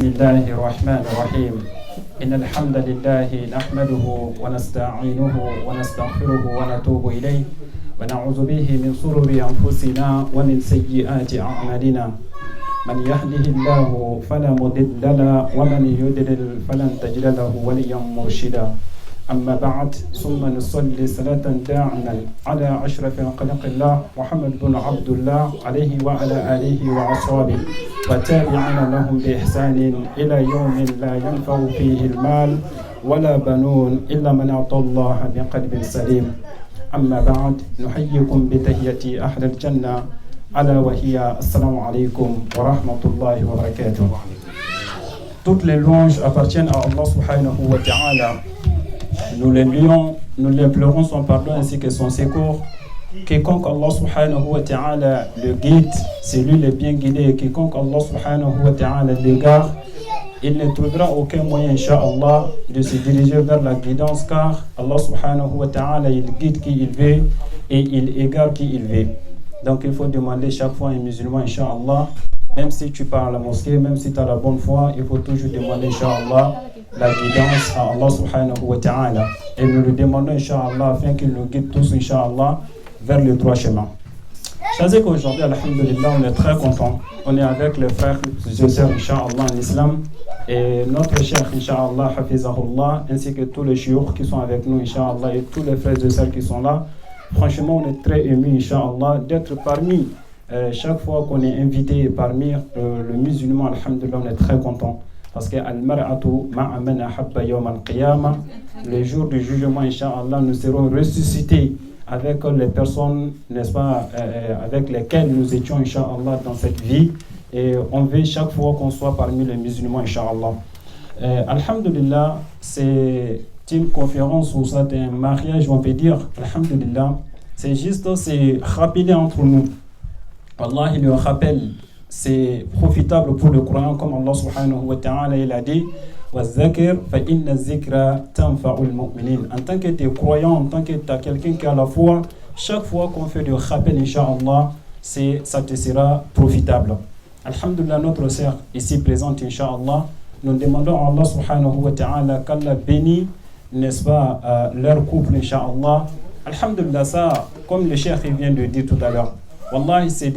بسم الله الرحمن الرحيم إن الحمد لله نحمده ونستعينه ونستغفره ونتوب إليه ونعوذ به من شرور أنفسنا ومن سيئات أعمالنا من يهده الله فلا مضل له ومن يضلل فلن تجد له وليا مرشدا أما بعد ثم نصلي صلاة دائما على أشرف خلق الله محمد بن عبد الله عليه وعلى آله وأصحابه وتابعين لهم بإحسان إلى يوم لا ينفع فيه المال ولا بنون إلا من أعطى الله بقلب سليم. أما بعد نحييكم بتحية أهل الجنة ألا وهي السلام عليكم ورحمة الله وبركاته. Toutes les louanges appartiennent à Allah subhanahu wa ta'ala. Nous les louons, nous les pleurons son pardon ainsi que son secours. Quiconque Allah subhanahu wa ta'ala le guide, c'est lui le bien guidé. Quiconque Allah subhanahu wa ta'ala l'égare, il ne trouvera aucun moyen, incha'Allah, de se diriger vers la guidance, car Allah subhanahu wa ta'ala, il guide qui il veut et il égare qui il veut. Donc il faut demander chaque fois à un musulman, incha'Allah, même si tu pars à la mosquée, même si tu as la bonne foi, il faut toujours demander, incha'Allah, la guidance à Allah subhanahu wa ta'ala. Et nous le demandons, incha'Allah, afin qu'il nous guide tous, incha'Allah, vers le droit chemin. Je sais qu'aujourd'hui, alhamdulillah, on est très contents. On est avec les frères et sœurs, incha'Allah, en islam. Et notre cheikh, incha'Allah, hafizahullah, ainsi que tous les chiours qui sont avec nous, incha'Allah, et tous les frères et sœurs qui sont là. Franchement, on est très émus, incha'Allah, d'être parmi, chaque fois qu'on est invité parmi le musulman, alhamdulillah, on est très contents. Parce que al-mar'atu ma'a man ahabba yawm al-qiyamah, le jour du jugement, incha'Allah, nous serons ressuscités avec les personnes, n'est-ce pas, avec lesquelles nous étions, incha'Allah, dans cette vie. Et on veut chaque fois qu'on soit parmi les musulmans, incha'Allah. Alhamdulillah, c'est une conférence ou ça, un mariage, on peut dire, alhamdulillah. C'est juste, c'est rappeler entre nous. Allah, il le rappelle. C'est profitable pour le croyant, comme Allah subhanahu wa ta'ala il a dit وَالذَّكِرْ فَإِنَّ الذِّكْرَ تَنْفَعُ الْمُؤْمِنِينَ. En tant que tu es croyant, en tant que tu as quelqu'un qui a la foi, chaque fois qu'on fait du rappel, incha'Allah, ça te sera profitable. Alhamdulillah, notre sœur ici présente, incha'Allah, nous demandons à Allah subhanahu wa ta'ala qu'Allah bénit, n'est-ce pas, leur couple, incha'Allah. Alhamdulillah, ça, comme le cheikh vient de dire tout à l'heure, wallahi, c'est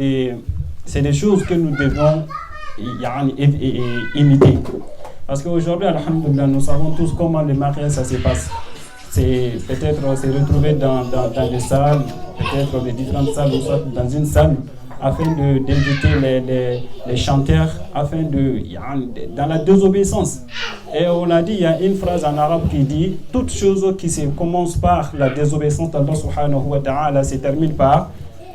des choses que nous devons imiter. Parce qu'aujourd'hui, alhamdulillah, nous savons tous comment le mariage ça se passe. C'est peut-être se retrouver dans des salles, peut-être les différentes salles, ou soit dans une salle, afin d'inviter les chanteurs, afin dans la désobéissance. Et on a dit, il y a une phrase en arabe qui dit toute chose qui se commence par la désobéissance d'Allah subhanahu wa ta'ala se termine par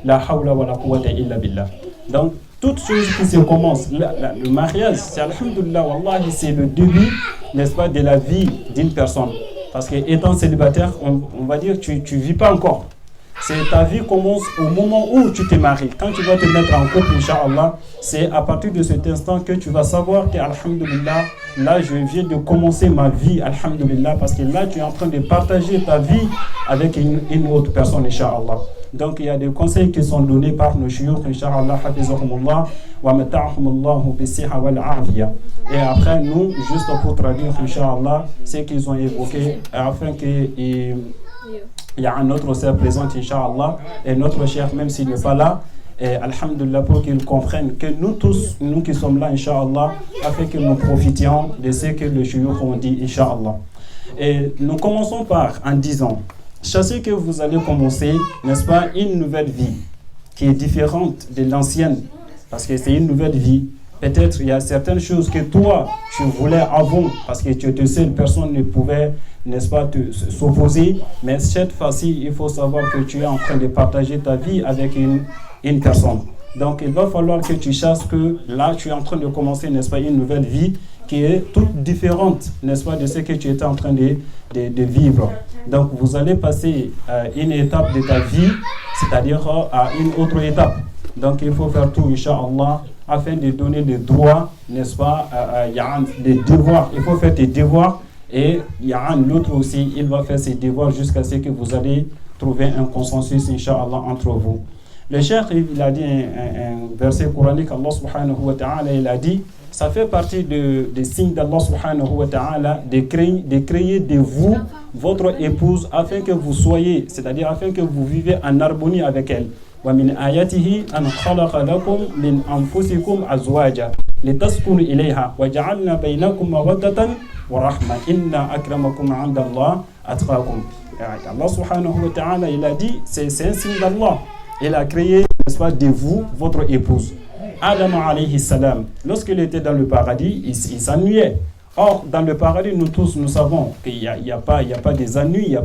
la hawla wa la quwwata illa billah. Donc, toute chose qui se commence, le mariage, c'est alhamdulillah, wallahi, c'est le début, n'est-ce pas, de la vie d'une personne. Parce qu'étant célibataire, on va dire que tu ne vis pas encore. Ta vie commence au moment où tu te maries. Quand tu vas te mettre en couple, incha'Allah, c'est à partir de cet instant que tu vas savoir que, alhamdulillah, là, je viens de commencer ma vie, alhamdulillah, parce que là, tu es en train de partager ta vie avec une autre personne, incha'Allah. Donc, il y a des conseils qui sont donnés par nos chiours, incha'Allah, hafizahumullah, wa mata'ahumullahu bisiha wal afiya. Et après, nous, juste pour traduire, incha'Allah, ce qu'ils ont évoqué, afin qu'il y a un autre sœur présent, incha'Allah, et notre chef, même s'il n'est pas là, et alhamdulillah, pour qu'ils comprennent que nous tous, nous qui sommes là, incha'Allah, afin que nous profitions de ce que les chiours ont dit, incha'Allah. Et nous commençons en disant, sachez que vous allez commencer, n'est-ce pas, une nouvelle vie qui est différente de l'ancienne, parce que c'est une nouvelle vie. Peut-être il y a certaines choses que toi, tu voulais avant, parce que tu étais seul, personne ne pouvait, n'est-ce pas, s'opposer. Mais cette fois-ci, il faut savoir que tu es en train de partager ta vie avec une personne. Donc, il va falloir que tu saches que là, tu es en train de commencer, n'est-ce pas, une nouvelle vie qui est toute différente, n'est-ce pas, de ce que tu étais en train de vivre. Donc, vous allez passer une étape de ta vie, c'est-à-dire à une autre étape. Donc, il faut faire tout, incha'Allah, afin de donner des droits, n'est-ce pas, des devoirs. Il faut faire tes devoirs et l'autre aussi, il va faire ses devoirs jusqu'à ce que vous allez trouver un consensus, incha'Allah, entre vous. Le cheikh, il a dit un verset coranique, Allah subhanahu wa ta'ala, il a dit, ça fait partie des signes d'Allah subhanahu wa ta'ala de créer de vous votre épouse afin que vous soyez, c'est-à-dire afin que vous vivez en harmonie avec elle. ومن آياته أن خلق لكم من أنفسكم أزواجا لتسكنوا إليها وجعلنا بينكم مودة ورحمة إن أكرمكم عند الله أتقاكم. Allah subhanahu wa ta'ala, il a dit, c'est un signe d'Allah. Il a créé, n'est-ce pas, de vous votre épouse. Adam alayhi salam, lorsqu'il était dans le paradis, il s'ennuyait. Or, dans le paradis, nous tous, nous savons qu'il n'y a pas des ennuis,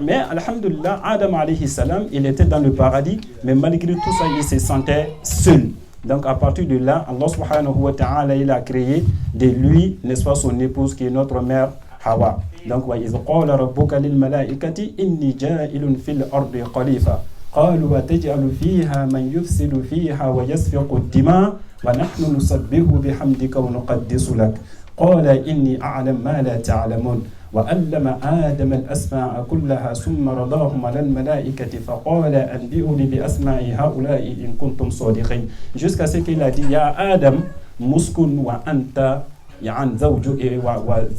mais, alhamdulillah, Adam alayhi salam, il était dans le paradis, mais malgré tout ça, il se sentait seul. Donc, à partir de là, Allah subhanahu wa ta'ala, il a créé de lui, n'est-ce pas, son épouse, qui est notre mère, Hawa. Donc, wa iz qala rabbuka lil malaikati inni ja'ilun fil ardi khalifa. قالوا وتجعل فيها من يفسد فيها ويسفك الدماء ونحن نسبح بحمدك ونقدس لك قال إني أعلم ما لا تعلمون وألم آدم الأسماء كلها ثم رضاهم على الملائكة فقال أنبئوني بأسماء هؤلاء إن كنتم صادقين jusqu'à ce qu'il a dit يا آدم مسكن وأنت عن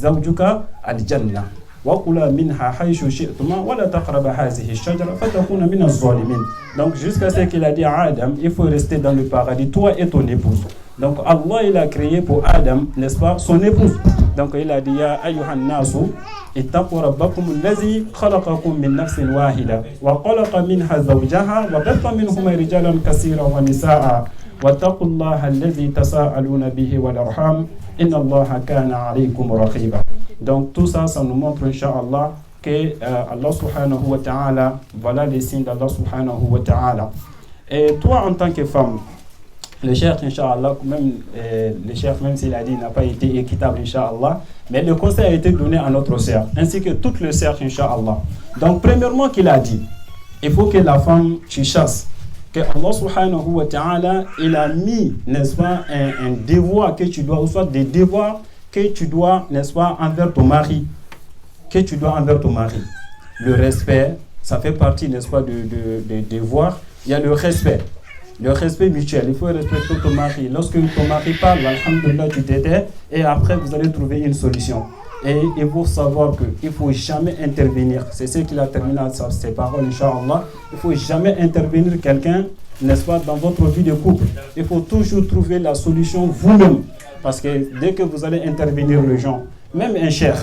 زوجك الجنة وَقُلَا مِنْهَا حَيْشُ شِئْتُمَا وَلَا تَقْرَبَ هَذِهِ الشَّجَرَةَ فَتَكُونَ مِنَ الظَّالِمِينَ. Donc jusqu'à ce qu'il a dit à Adam, il faut rester dans le paradis, toi et ton épouse. Donc Allah, il a créé pour Adam, n'est-ce pas, son épouse. Donc il a dit, Ya ayyuhan nasu, ittaqu rabbakum allazi khalaqakum min nafsin wahida wa khalaqa minha zawjaha wa batha minhuma rijalan kaseeran wa nisaa wattaqu allaha allazi tasaaluna bihi wal arham inna allaha kana alaykum raqiba. Donc tout ça, ça nous montre, Inch'Allah, que Allah subhanahu wa ta'ala, voilà les signes d'Allah subhanahu wa ta'ala. Et toi, en tant que femme, le cheikh, Inch'Allah, même s'il a dit, n'a pas été équitable, Inch'Allah, mais le conseil a été donné à notre sœur, ainsi que toute le cercle, Inch'Allah. Donc, premièrement, qu'il a dit, il faut que la femme, tu chasses, que Allah subhanahu wa ta'ala, il a mis, n'est-ce pas, un devoir que tu dois, ou soit des devoirs que tu dois, n'est-ce pas, envers ton mari. Le respect, ça fait partie, n'est-ce pas, de devoirs. Il y a le respect mutuel. Il faut respecter ton mari. Lorsque ton mari parle, alhamdulillah, tu t'étais, et après, vous allez trouver une solution. Et il faut savoir qu'il ne faut jamais intervenir. C'est ce qu'il a terminé à ses paroles, Inch'Allah. Il ne faut jamais intervenir quelqu'un, n'est-ce pas, dans votre vie de couple. Il faut toujours trouver la solution vous-même. Parce que dès que vous allez intervenir les gens, même un cheikh,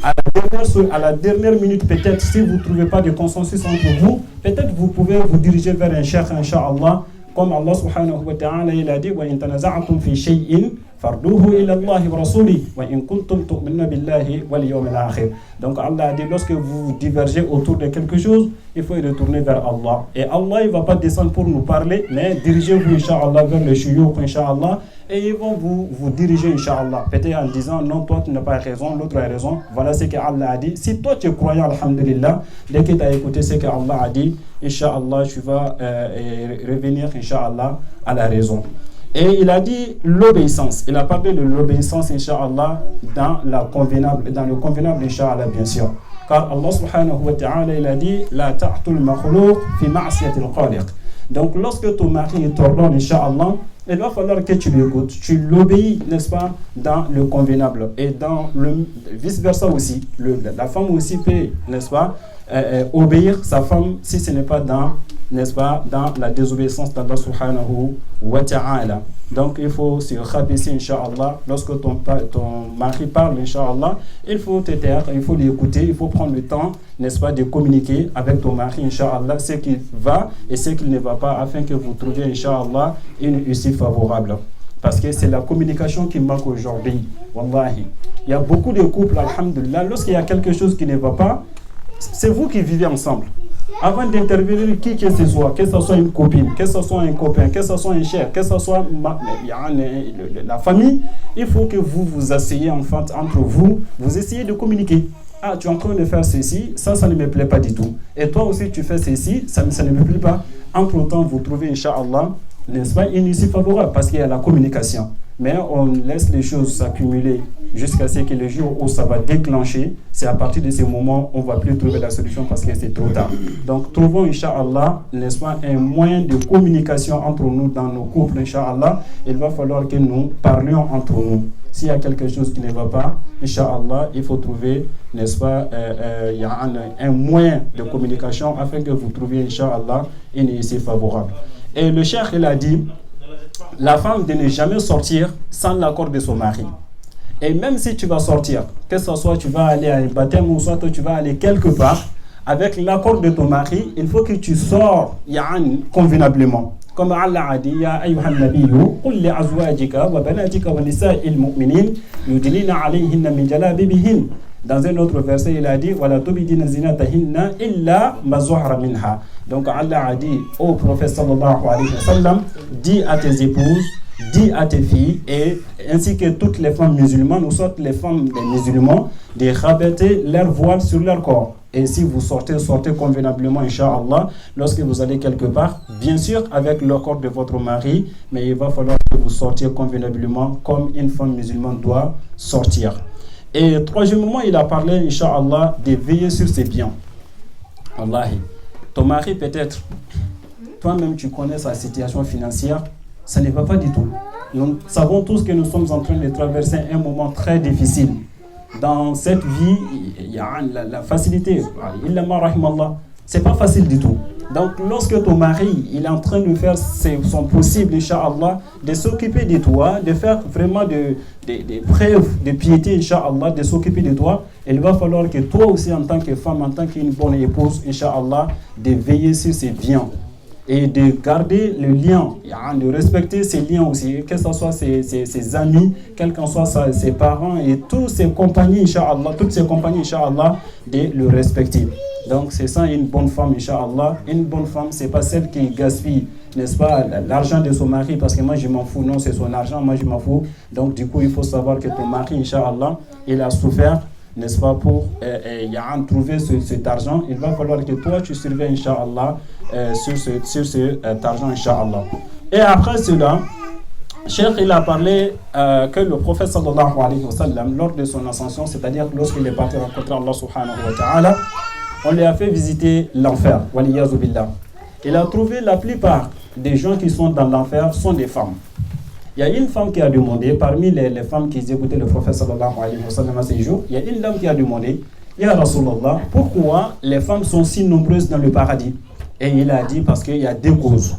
à la dernière minute, peut-être, si vous ne trouvez pas de consensus entre vous, peut-être vous pouvez vous diriger vers un cheikh, Inch'Allah, comme Allah subhanahu wa ta'ala, il a dit, وَإِن تَنَزَعْتُمْ فِي شَيْءٍ فَرْدُوهُ إِلَى اللَّهِ وَرَسُولِهِ وَإِن كُنتُمْ تُؤْمِنُونَ بِاللَّهِ وَالْيَوْمِ الْآخِرِ. Donc Allah a dit, lorsque vous divergez autour de quelque chose, il faut y retourner vers Allah. Et Allah, il ne va pas descendre pour nous parler, mais dirigez-vous, Inch'Allah, vers le shuyukh, Inch'Allah, et ils vont vous diriger, Inch'Allah. Peut-être en disant, non, toi, tu n'as pas raison, l'autre a raison. Voilà ce qu'Allah a dit. Si toi, tu es croyant, alhamdulillah, dès que tu as écouté ce qu'Allah a dit, Inch'Allah, tu vas revenir, Inch'Allah, à la raison. Et il a dit l'obéissance. Il a parlé de l'obéissance, Inch'Allah, dans le convenable, Inch'Allah, bien sûr. Car Allah subhanahu wa ta'ala, il a dit, La ta'tul makhlouq fi ma'siyatil khaliq. Donc, lorsque ton mari t'ordonne, Inch'Allah, il va falloir que tu l'écoutes, tu l'obéis, n'est-ce pas, dans le convenable. Et dans le vice-versa aussi. La femme aussi peut, n'est-ce pas, obéir sa femme si ce n'est pas dans, n'est-ce pas, dans la désobéissance d'Allah subhanahu wa ta'ala. Donc il faut se rabaisser, Inch'Allah, lorsque ton mari parle, Inch'Allah, il faut te taire, il faut l'écouter, il faut prendre le temps, n'est-ce pas, de communiquer avec ton mari, Inch'Allah, ce qui va et ce qui ne va pas, afin que vous trouviez, Inch'Allah, une issue favorable. Parce que c'est la communication qui manque aujourd'hui, wallahi. Il y a beaucoup de couples, alhamdulillah, lorsqu'il y a quelque chose qui ne va pas, c'est vous qui vivez ensemble. Avant d'intervenir, qui que ce soit une copine, que ce soit un copain, que ce soit un cher, que ce soit la famille, il faut que vous vous asseyez entre vous, vous essayez de communiquer. Ah, tu es en train de faire ceci, ça ne me plaît pas du tout. Et toi aussi, tu fais ceci, ça ne me plaît pas. Entre-temps, vous trouvez, Inch'Allah, n'est-ce pas, une issue favorable parce qu'il y a la communication. Mais on laisse les choses s'accumuler jusqu'à ce que le jour où ça va déclencher, c'est à partir de ce moment on ne va plus trouver la solution parce que c'est trop tard. Donc trouvons, Inch'Allah, n'est-ce pas, un moyen de communication entre nous dans nos couples, Inch'Allah. Il va falloir que nous parlions entre nous. S'il y a quelque chose qui ne va pas, Inch'Allah, il faut trouver, n'est-ce pas, il y a un moyen de communication afin que vous trouviez, Inch'Allah, une issue favorable. Et le cheikh, il a dit, la femme de ne jamais sortir sans l'accord de son mari. Et même si tu vas sortir, que ce soit tu vas aller à un baptême ou soit tu vas aller quelque part, avec l'accord de ton mari, il faut que tu sors convenablement. Comme Allah a dit, Ya ayyuhan nabiyyu, qul li azwajika wa banatika wa nisa'il mu'minin yudnina alayhinna min jalabibihin. Dans un autre verset, il a dit, Wala tubidina zinatahinna illa ma zuhra minha. Donc Allah a dit au prophète sallallahu alayhi wa sallam, dis à tes épouses, dis à tes filles, et ainsi que toutes les femmes musulmanes, ou soit les femmes des musulmans, de rabattre leur voile sur leur corps. Et si vous sortez convenablement, Inch'Allah, lorsque vous allez quelque part, bien sûr avec l'accord de votre mari, mais il va falloir que vous sortiez convenablement comme une femme musulmane doit sortir. Et troisièmement, il a parlé, Inch'Allah, de veiller sur ses biens. Wallahi, ton mari peut-être, toi-même tu connais sa situation financière, ça ne va pas du tout. Nous savons tous que nous sommes en train de traverser un moment très difficile. Dans cette vie, il y a la facilité. C'est pas facile du tout. Donc, lorsque ton mari il est en train de faire son possible, Inch'Allah, de s'occuper de toi, de faire vraiment des preuves de piété, Inch'Allah, de s'occuper de toi, il va falloir que toi aussi, en tant que femme, en tant qu'une bonne épouse, Inch'Allah, de veiller sur ses biens. Et de garder le lien, de respecter ses liens aussi, que ce soit ses amis, quels qu'en soient ses parents et toutes ses compagnies, Inch'Allah, de le respecter. Donc c'est ça une bonne femme, Inch'Allah. Une bonne femme, c'est pas celle qui gaspille, n'est-ce pas, l'argent de son mari, parce que moi je m'en fous, non, c'est son argent, moi je m'en fous. Donc du coup, il faut savoir que ton mari, Inch'Allah, il a souffert, n'est-ce pas, pour trouver cet argent. Il va falloir que toi tu surveilles, Inch'Allah, sur cet argent, Inch'Allah. Et après cela, Cheikh, il a parlé que le prophète sallallahu alayhi wa sallam, lors de son ascension, c'est-à-dire lorsqu'il est parti rencontrer Allah subhanahu wa ta'ala, on lui a fait visiter l'enfer, waliyazu billah. Il a trouvé la plupart des gens qui sont dans l'enfer sont des femmes. Il y a une femme qui a demandé, parmi les femmes qui écoutaient le prophète sallallahu alayhi wa sallam à ces jours, il y a une dame qui a demandé, Ya Rasulallah, pourquoi les femmes sont si nombreuses dans le paradis? Et il a dit parce qu'il y a deux causes.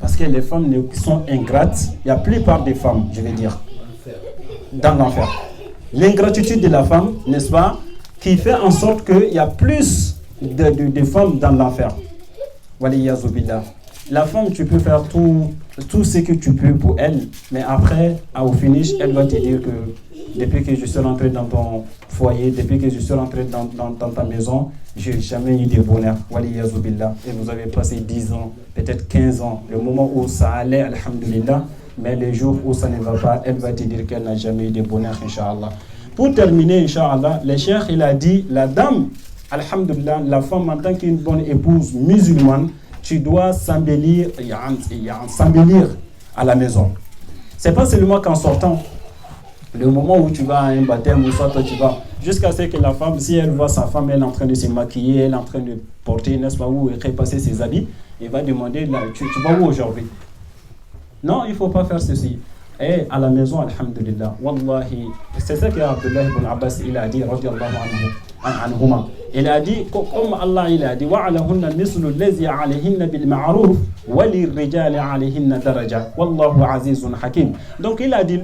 Parce que les femmes sont ingrates, il y a la plupart des femmes, je vais dire, dans l'enfer. L'ingratitude de la femme, n'est-ce pas, qui fait en sorte qu'il y a plus de femmes dans l'enfer. Waliyazu billah. La femme, tu peux faire tout ce que tu peux pour elle, mais après, au finish, elle va te dire que depuis que je suis rentré dans ton foyer, depuis que je suis rentré dans ta maison, je n'ai jamais eu de bonheur. Waliyazu billah. Et vous avez passé 10 ans, peut-être 15 ans, le moment où ça allait, alhamdulillah, mais les jours où ça ne va pas, elle va te dire qu'elle n'a jamais eu de bonheur, Inch'Allah. Pour terminer, Inch'Allah, le cheikh, il a dit, la dame, alhamdulillah, la femme en tant qu'une bonne épouse musulmane, tu dois s'embellir à la maison. C'est pas seulement qu'en sortant, le moment où tu vas à un baptême, ou soit toi tu vas, jusqu'à ce que la femme, si elle voit sa femme, elle est en train de se maquiller, elle est en train de porter, n'est-ce pas, ou repasser ses habits, elle va demander, là, tu vas où aujourd'hui? Non, il ne faut pas faire ceci. Et à la maison, alhamdulillah, wallahi, c'est ça que Abdullah ibn Abbas il a dit, radiyallahu anhuma. Il a dit, comme Allah il a dit, وَعَلَهُنَّ مِثْلُ الَّذِي عَلَيْهِنَّ بِالْمَعْرُوفِ وَلِلرِّجَالِ عَلَيْهِنَّ دَرَجَةٌ وَاللَّهُ عَزِيزٌ حَكِيمٌ. Donc il a dit,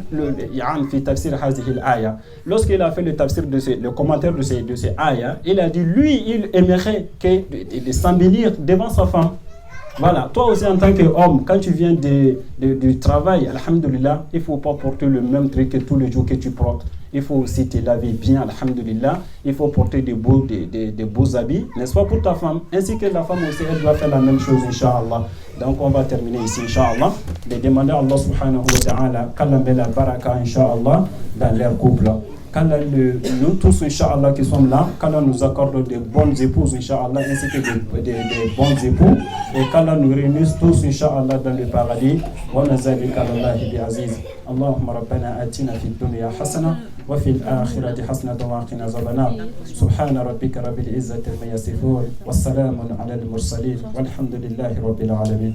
في تفسير هذه الآية, lorsqu'il a fait le tafsir le commentaire de ces ayats, il a dit, lui, il aimerait de s'embellir devant sa femme. Voilà, toi aussi en tant qu'homme, quand tu viens du travail, alhamdulillah, il ne faut pas porter le même truc que tous les jours que tu portes. Il faut aussi te laver bien, alhamdulillah. Il faut porter des beaux habits, n'est-ce pas, pour ta femme. Ainsi que la femme aussi, elle doit faire la même chose, Inch'Allah. Donc on va terminer ici, Inch'Allah, de demander à Allah subhanahu wa ta'ala qu'Allah met la baraka, Inch'Allah, dans leur couple. qu'Allah, nous tous, Inch'Allah, qui sommes là, qu'Allah nous accorde de bonnes épouses, Inch'Allah, ainsi que des bons époux, et qu'Allah nous réunisse tous, Inch'Allah, dans le paradis. Wa nazalika lillahi bi'aziz. Allahumma rabbana atina fid dunya hasana wa fil akhirati hasanatan wa qina azaban nar. Subhana rabbika rabbil izzati amma yasifun wa salamun ala al mursalin walhamdulillahi rabbil alamin.